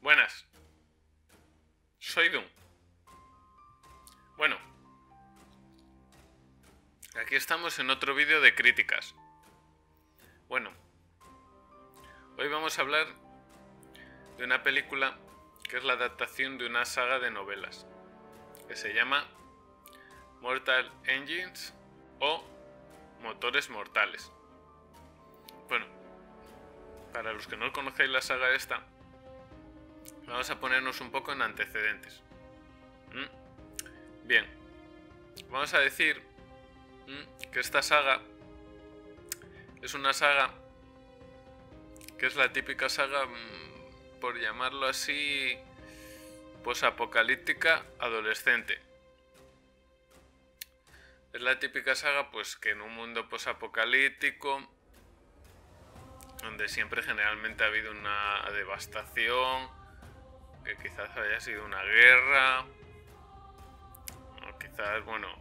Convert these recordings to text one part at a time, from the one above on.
Buenas, soy Doom. Bueno, aquí estamos en otro vídeo de críticas. Bueno, hoy vamos a hablar de una película que es la adaptación de una saga de novelas que se llama Mortal Engines o Motores Mortales. Bueno, para los que no conocéis la saga esta, vamos a ponernos un poco en antecedentes. Bien, vamos a decir que esta saga es una saga que es la típica saga, por llamarlo así, posapocalíptica adolescente. Es la típica saga pues que en un mundo posapocalíptico, donde siempre generalmente ha habido una devastación, que quizás haya sido una guerra, o quizás, bueno,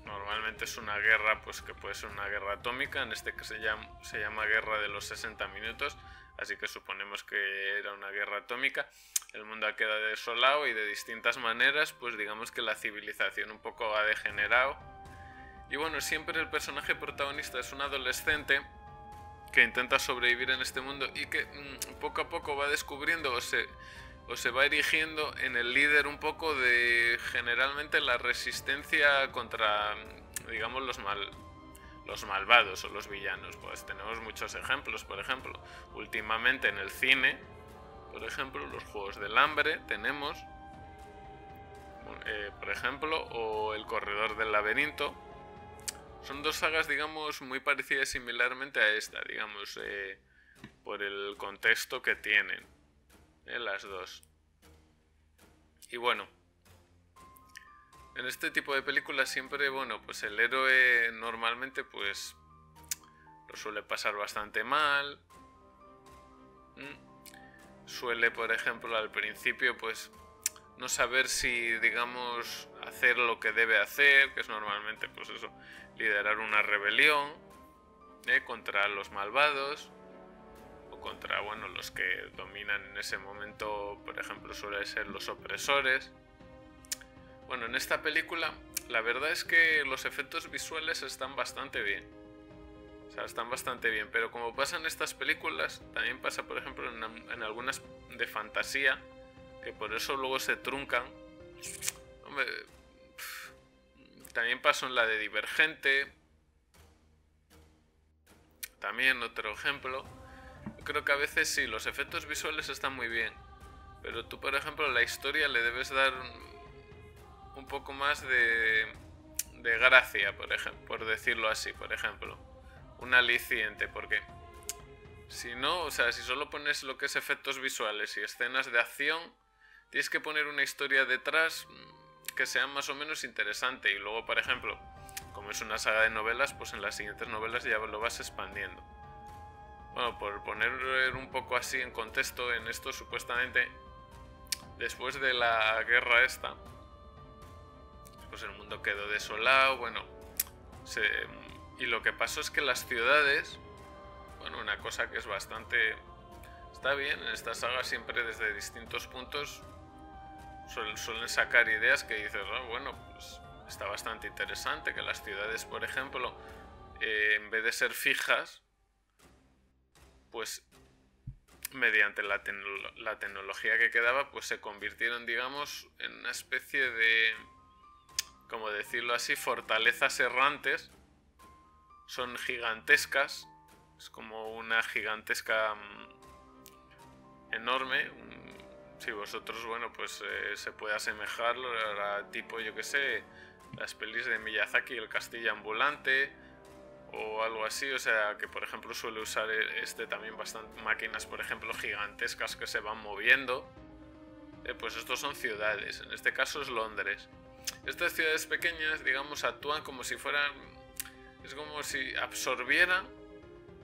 normalmente es una guerra pues que puede ser una guerra atómica, en este que se llama Guerra de los 60 minutos, así que suponemos que era una guerra atómica. El mundo ha quedado desolado y de distintas maneras pues digamos que la civilización un poco ha degenerado. Y bueno, siempre el personaje protagonista es un adolescente que intenta sobrevivir en este mundo y que poco a poco va descubriendo o se va erigiendo en el líder un poco de generalmente la resistencia contra, digamos, los malvados o los villanos. Pues tenemos muchos ejemplos, por ejemplo, últimamente en el cine, por ejemplo, los Juegos del Hambre tenemos, por ejemplo, o El Corredor del Laberinto. Son dos sagas, digamos, muy parecidas similarmente a esta, digamos, por el contexto que tienen, las dos. Y bueno, en este tipo de películas siempre, bueno, pues el héroe normalmente pues lo suele pasar bastante mal. Suele, por ejemplo, al principio pues no saber si, digamos, hacer lo que debe hacer, que es normalmente pues eso, liderar una rebelión contra los malvados o contra, bueno, los que dominan en ese momento, por ejemplo, suelen ser los opresores. Bueno, en esta película la verdad es que los efectos visuales están bastante bien. O sea, están bastante bien, pero como pasa en estas películas, también pasa, por ejemplo, en algunas de fantasía, que por eso luego se truncan. Hombre, también pasó en la de Divergente. También otro ejemplo. Yo creo que a veces sí, los efectos visuales están muy bien, pero tú, por ejemplo, a la historia le debes dar un poco más de gracia, por decirlo así, por ejemplo. Un aliciente, porque si no, o sea, si solo pones lo que es efectos visuales y escenas de acción, tienes que poner una historia detrás que sea más o menos interesante. Y luego, por ejemplo, como es una saga de novelas, pues en las siguientes novelas ya lo vas expandiendo. Bueno, por poner un poco así en contexto, en esto supuestamente, después de la guerra esta, pues el mundo quedó desolado, bueno, y lo que pasó es que las ciudades, bueno, una cosa que es bastante, está bien, en esta saga siempre desde distintos puntos suelen sacar ideas que dices, oh, bueno, pues está bastante interesante que las ciudades, por ejemplo, en vez de ser fijas, pues mediante la tecnología que quedaba, pues se convirtieron, digamos, en una especie de, como decirlo así, fortalezas errantes. Son gigantescas, es como una gigantesca enorme. Si vosotros, bueno, pues se puede asemejar a tipo, yo que sé, las pelis de Miyazaki, El Castillo Ambulante o algo así, o sea, que por ejemplo suele usar también bastante máquinas, por ejemplo, gigantescas que se van moviendo. Pues estos son ciudades, en este caso es Londres. Estas ciudades pequeñas, digamos, actúan como si fueran, es como si absorbieran,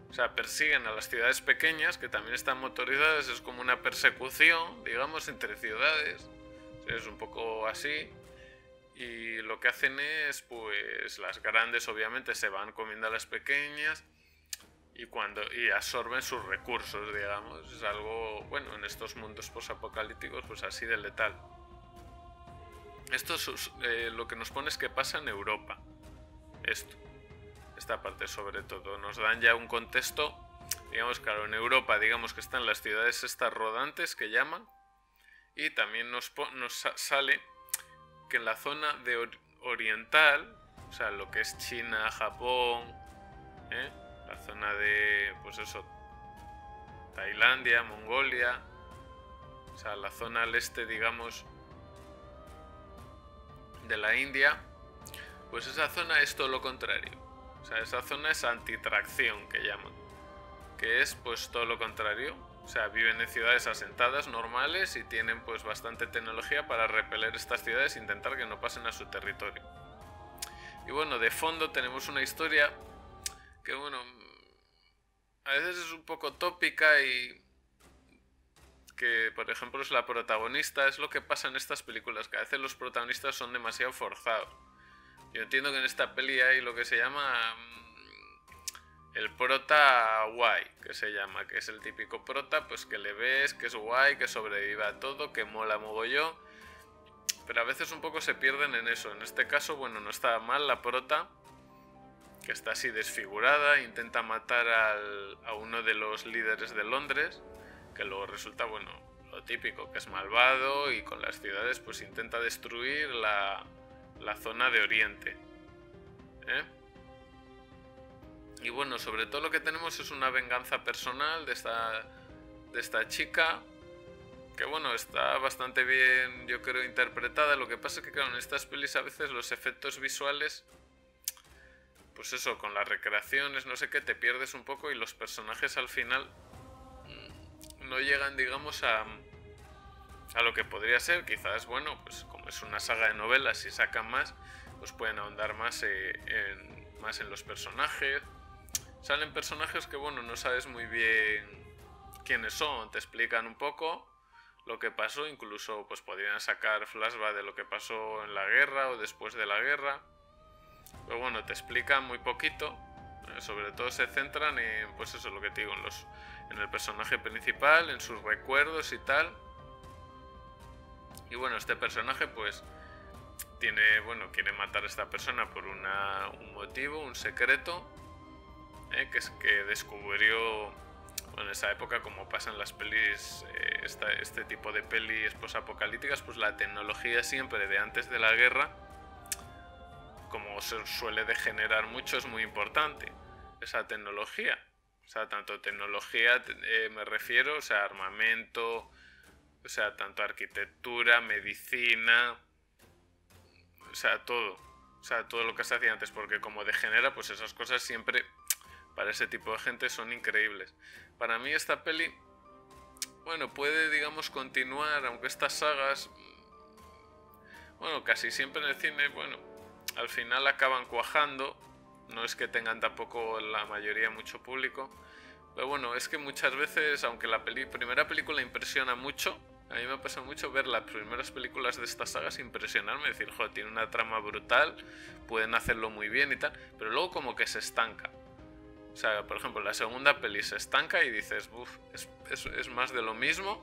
o sea, persiguen a las ciudades pequeñas que también están motorizadas, es como una persecución, digamos, entre ciudades, es un poco así. Y lo que hacen es, pues, las grandes obviamente se van comiendo a las pequeñas y absorben sus recursos, digamos. Es algo, bueno, en estos mundos posapocalípticos, pues así de letal. Esto es lo que nos pone es que pasa en Europa. Esta parte sobre todo. Nos dan ya un contexto, digamos, claro, en Europa, digamos que están las ciudades estas rodantes que llaman, y también nos sale que en la zona de oriental, o sea, lo que es China, Japón, la zona de, pues eso, Tailandia, Mongolia, o sea, la zona al este, digamos, de la India, pues esa zona es todo lo contrario. O sea, esa zona es antitracción, que llaman, que es pues todo lo contrario. O sea, viven en ciudades asentadas normales y tienen pues bastante tecnología para repeler estas ciudades e intentar que no pasen a su territorio. Y bueno, de fondo tenemos una historia que, bueno, a veces es un poco tópica y que, por ejemplo, es la protagonista. Es lo que pasa en estas películas, que a veces los protagonistas son demasiado forzados. Yo entiendo que en esta peli hay lo que se llama el prota guay, que se llama, que es el típico prota, pues que le ves, que es guay, que sobrevive a todo, que mola mogollón, pero a veces un poco se pierden en eso. En este caso, bueno, no está mal la prota, que está así desfigurada, intenta matar a uno de los líderes de Londres, que luego resulta, bueno, lo típico, que es malvado y con las ciudades pues intenta destruir la zona de Oriente. Y bueno, sobre todo lo que tenemos es una venganza personal de esta chica, que bueno, está bastante bien, yo creo, interpretada. Lo que pasa es que, claro, en estas pelis a veces los efectos visuales, pues eso, con las recreaciones, no sé qué, te pierdes un poco y los personajes al final no llegan, digamos, a lo que podría ser. Quizás, bueno, pues como es una saga de novelas y sacan más, pues pueden ahondar más en los personajes. Salen personajes que, bueno, no sabes muy bien quiénes son, te explican un poco lo que pasó, incluso pues podrían sacar flashback de lo que pasó en la guerra o después de la guerra, pero bueno, te explican muy poquito. Sobre todo se centran en, pues eso, lo que te digo, en el personaje principal, en sus recuerdos y tal. Y bueno, este personaje pues quiere matar a esta persona por un motivo, un secreto, que es que descubrió, bueno, en esa época, como pasa en las pelis, este tipo de pelis posapocalípticas, pues la tecnología siempre de antes de la guerra, como se suele degenerar mucho, es muy importante esa tecnología. O sea, tanto tecnología, me refiero, o sea, armamento, o sea, tanto arquitectura, medicina, o sea, todo lo que se hacía antes, porque como degenera, pues esas cosas siempre, para ese tipo de gente, son increíbles. Para mí esta peli, bueno, puede, digamos, continuar, aunque estas sagas, bueno, casi siempre en el cine, bueno, al final acaban cuajando. No es que tengan tampoco la mayoría mucho público, pero bueno, es que muchas veces, aunque la primera película impresiona mucho, a mí me ha pasado mucho ver las primeras películas de estas sagas impresionarme, decir, joder, tiene una trama brutal, pueden hacerlo muy bien y tal, pero luego como que se estanca. O sea, por ejemplo, la segunda peli se estanca y dices, uff, es más de lo mismo.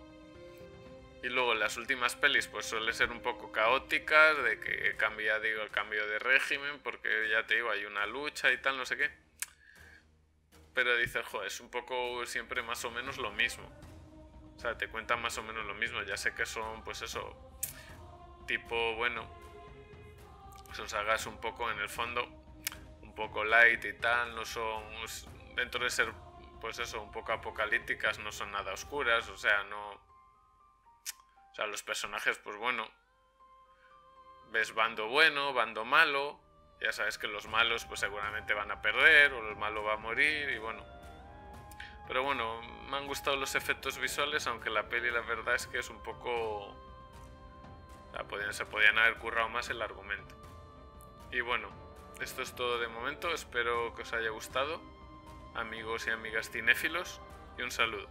Y luego las últimas pelis pues suele ser un poco caóticas, de que cambia, digo, el cambio de régimen, porque ya te digo, hay una lucha y tal, no sé qué. Pero dices, joder, es un poco siempre más o menos lo mismo. O sea, te cuentan más o menos lo mismo. Ya sé que son, pues eso, tipo, bueno, son sagas un poco en el fondo, un poco light y tal, no son, dentro de ser, pues eso, un poco apocalípticas, no son nada oscuras, o sea, no... O sea, los personajes, pues bueno, ves bando bueno, bando malo, ya sabes que los malos pues seguramente van a perder o el malo va a morir y bueno. Pero bueno, me han gustado los efectos visuales, aunque la peli la verdad es que es un poco... O sea, se podían haber currado más el argumento. Y bueno, esto es todo de momento, espero que os haya gustado, amigos y amigas cinéfilos, y un saludo.